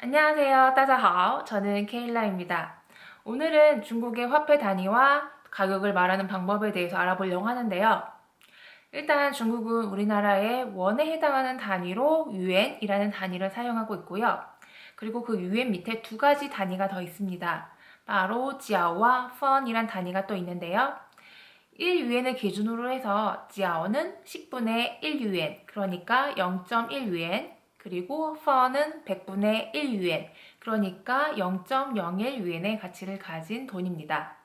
안녕하세요. 따자하오. 저는 케일라입니다. 오늘은 중국의 화폐 단위와 가격을 말하는 방법에 대해서 알아보려고 하는데요. 일단 중국은 우리나라의 원에 해당하는 단위로 유엔이라는 단위를 사용하고 있고요. 그리고 그 유엔 밑에 두 가지 단위가 더 있습니다. 바로 지아오와 펀이란 단위가 또 있는데요. 1유엔을 기준으로 해서 지아오는 10분의 1유엔, 그러니까 0.1유엔, 그리고 펀은 100분의 1유엔, 그러니까 0.01유엔의 가치를 가진 돈입니다.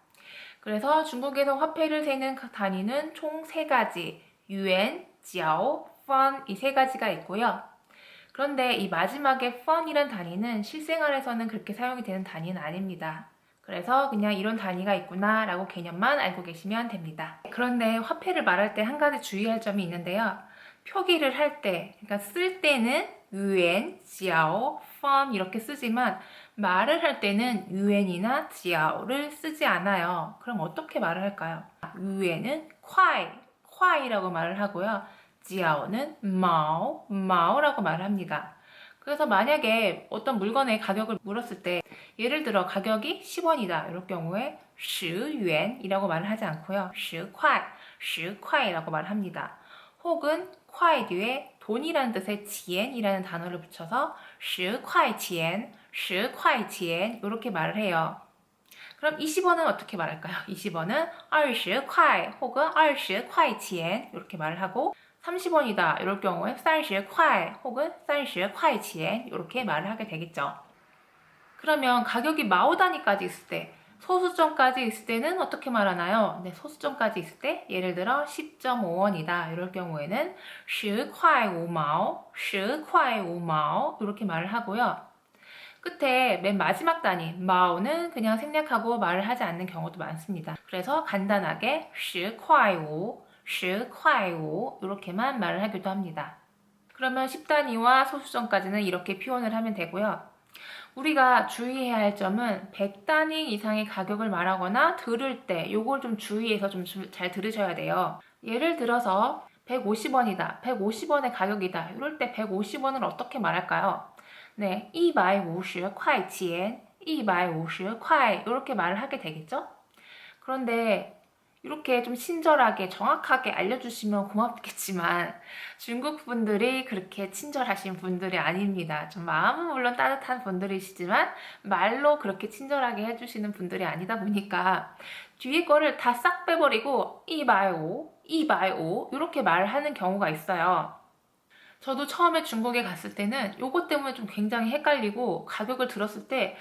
그래서 중국에서 화폐를 세는 단위는 총 3가지, 유엔, 지아오, 펀 이 3가지가 있고요. 그런데 이 마지막에 펀이란 단위는 실생활에서는 그렇게 사용이 되는 단위는 아닙니다. 그래서 그냥 이런 단위가 있구나 라고 개념만 알고 계시면 됩니다. 그런데 화폐를 말할 때 한 가지 주의할 점이 있는데요. 표기를 할 때, 그러니까 쓸 때는 유엔, 지아오, 펀 이렇게 쓰지만 말을 할 때는 유엔이나 지아오를 쓰지 않아요. 그럼 어떻게 말을 할까요? 유엔은 콰이라고 말을 하고요. 지아오는 마오라고 말을 합니다. 그래서 만약에 어떤 물건의 가격을 물었을 때 예를 들어 가격이 10원이다 이럴 경우에 10元이라고 말을 하지 않고요. 10块라고 말을 합니다. 혹은 콰이 뒤에 돈이라는 뜻의 지엔이라는 단어를 붙여서 10块钱이렇게 말을 해요. 그럼 20원은 어떻게 말할까요? 20원은 20块 혹은 20块钱이렇게 말을 하고 30원이다 이럴 경우에 30块 혹은 30块钱이렇게 말을 하게 되겠죠. 그러면 가격이 마오 단위까지 있을 때 소수점까지 있을 때는 어떻게 말하나요? 네, 소수점까지 있을 때 예를 들어 10.5원이다 이럴 경우에는 10块 5毛, 10块 5毛 이렇게 말을 하고요. 끝에 맨 마지막 단위 마오는 그냥 생략하고 말을 하지 않는 경우도 많습니다. 그래서 간단하게 10块 5, 10块 5 이렇게만 말을 하기도 합니다. 그러면 10단위와 소수점까지는 이렇게 표현을 하면 되고요. 우리가 주의해야 할 점은 100단위 이상의 가격을 말하거나 들을 때 요걸 좀 주의해서 좀 잘 들으셔야 돼요. 예를 들어서 150원이다, 150원의 가격이다 이럴 때 150원을 어떻게 말할까요? 네, 150块钱, 150块 이렇게 말을 하게 되겠죠? 그런데 이렇게 좀 친절하게 정확하게 알려주시면 고맙겠지만 중국 분들이 그렇게 친절하신 분들이 아닙니다. 좀 마음은 물론 따뜻한 분들이시지만 말로 그렇게 친절하게 해주시는 분들이 아니다 보니까 뒤에 거를 다 싹 빼버리고 이바이오 이렇게 말을 하는 경우가 있어요. 저도 처음에 중국에 갔을 때는 요것 때문에 좀 굉장히 헷갈리고 가격을 들었을 때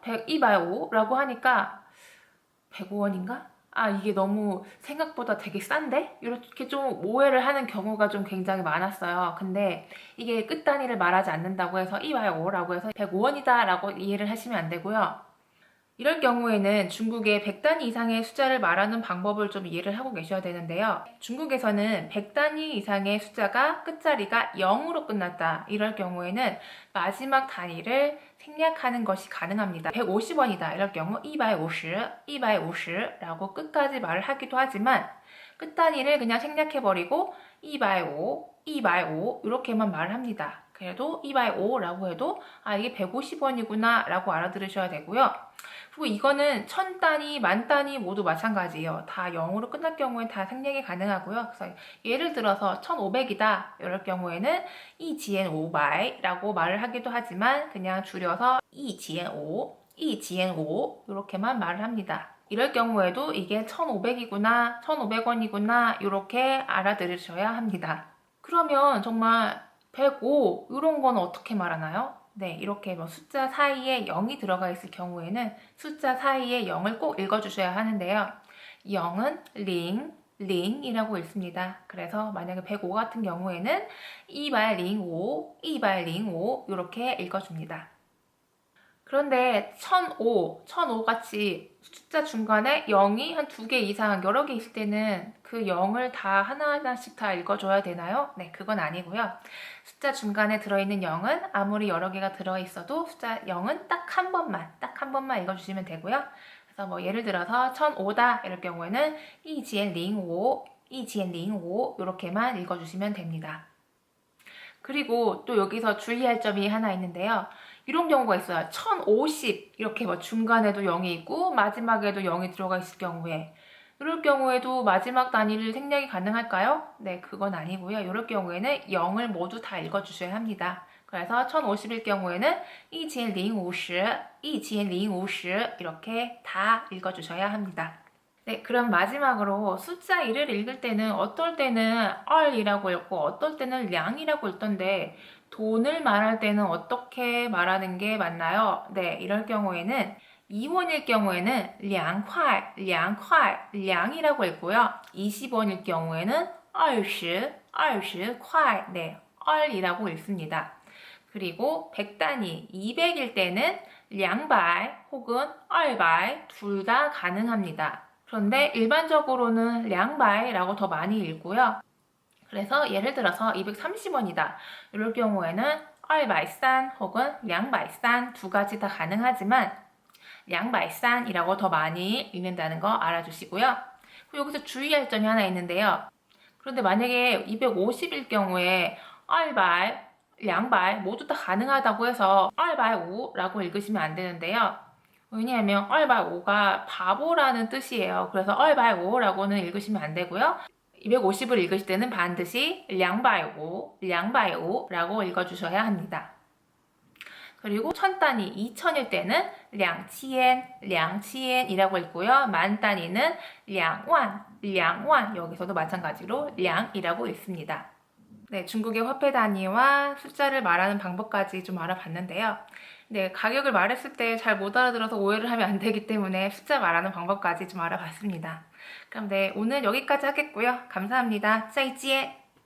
100이바이오라고 하니까 105원인가? 아, 이게 너무 생각보다 되게 싼데? 이렇게 좀 오해를 하는 경우가 좀 굉장히 많았어요. 근데 이게 끝 단위를 말하지 않는다고 해서 이와요라고 해서 105원이다 라고 이해를 하시면 안 되고요. 이럴 경우에는 중국의 100단위 이상의 숫자를 말하는 방법을 좀 이해를 하고 계셔야 되는데요. 중국에서는 100단위 이상의 숫자가 끝자리가 0으로 끝났다. 이럴 경우에는 마지막 단위를 생략하는 것이 가능합니다. 150원이다. 이럴 경우 250라고 끝까지 말을 하기도 하지만 끝 단위를 그냥 생략해버리고 250 이렇게만 말을 합니다. 그래도 250라고 해도 아 이게 150원이구나 라고 알아들으셔야 되고요. 그리고 이거는 1000단위, 만단위 모두 마찬가지예요. 다 0으로 끝날 경우엔 다 생략이 가능하고요. 그래서 예를 들어서 1500이다 이럴 경우에는 2지엔5百라고 말을 하기도 하지만 그냥 줄여서 2지엔5 이렇게만 말을 합니다. 이럴 경우에도 이게 1500이구나, 1500원이구나 이렇게 알아들으셔야 합니다. 그러면 정말 105 이런 건 어떻게 말하나요? 네, 이렇게 뭐 숫자 사이에 0이 들어가 있을 경우에는 숫자 사이에 0을 꼭 읽어주셔야 하는데요. 0은 링이라고 읽습니다. 그래서 만약에 105 같은 경우에는 205 이렇게 읽어줍니다. 그런데 1005 같이 숫자 중간에 0이 한 2개 이상 여러 개 있을 때는 그 0을 다 하나하나씩 다 읽어줘야 되나요? 네, 그건 아니고요. 숫자 중간에 들어있는 0은 아무리 여러 개가 들어있어도 숫자 0은 딱 한 번만 읽어주시면 되고요. 그래서 뭐 예를 들어서 1005다 이럴 경우에는 2지엔05 이렇게만 읽어주시면 됩니다. 그리고 또 여기서 주의할 점이 하나 있는데요. 이런 경우가 있어요. 1050 이렇게 뭐 중간에도 0이 있고 마지막에도 0이 들어가 있을 경우에 이럴 경우에도 마지막 단위를 생략이 가능할까요? 네, 그건 아니고요. 이럴 경우에는 0을 모두 다 읽어주셔야 합니다. 그래서 1050일 경우에는 1050, 1050 이렇게 다 읽어주셔야 합니다. 네, 그럼 마지막으로 숫자 1을 읽을 때는 어떨 때는 얼이라고 읽고 어떨 때는 량이라고 읽던데 돈을 말할 때는 어떻게 말하는 게 맞나요? 네, 이럴 경우에는 2원일 경우에는 2块, 2块, 량이라고 읽고요. 20원일 경우에는 20, 20块, 네, 얼이라고 읽습니다. 그리고 100단위 200일 때는 200 혹은 200 둘 다 가능합니다. 그런데 일반적으로는 200라고 더 많이 읽고요. 그래서 예를 들어서 230원이다. 이럴 경우에는 230 혹은 230 두 가지 다 가능하지만 230이라고 더 많이 읽는다는 거 알아주시고요. 그리고 여기서 주의할 점이 하나 있는데요. 그런데 만약에 250일 경우에 200, 200 모두 다 가능하다고 해서 205라고 읽으시면 안 되는데요. 왜냐하면 205가 바보라는 뜻이에요. 그래서 205라고는 읽으시면 안 되고요. 250을 읽으실 때는 반드시 205, 205라고 읽어주셔야 합니다. 그리고 1000단위 2000일 때는 2000, 2000이라고 읽고요. 만 단위는 2만, 2만 여기서도 마찬가지로 2이라고 읽습니다. 네, 중국의 화폐 단위와 숫자를 말하는 방법까지 좀 알아봤는데요. 네, 가격을 말했을 때 잘 못 알아들어서 오해를 하면 안 되기 때문에 숫자 말하는 방법까지 좀 알아봤습니다. 그럼 네, 오늘 여기까지 하겠고요. 감사합니다. 再见.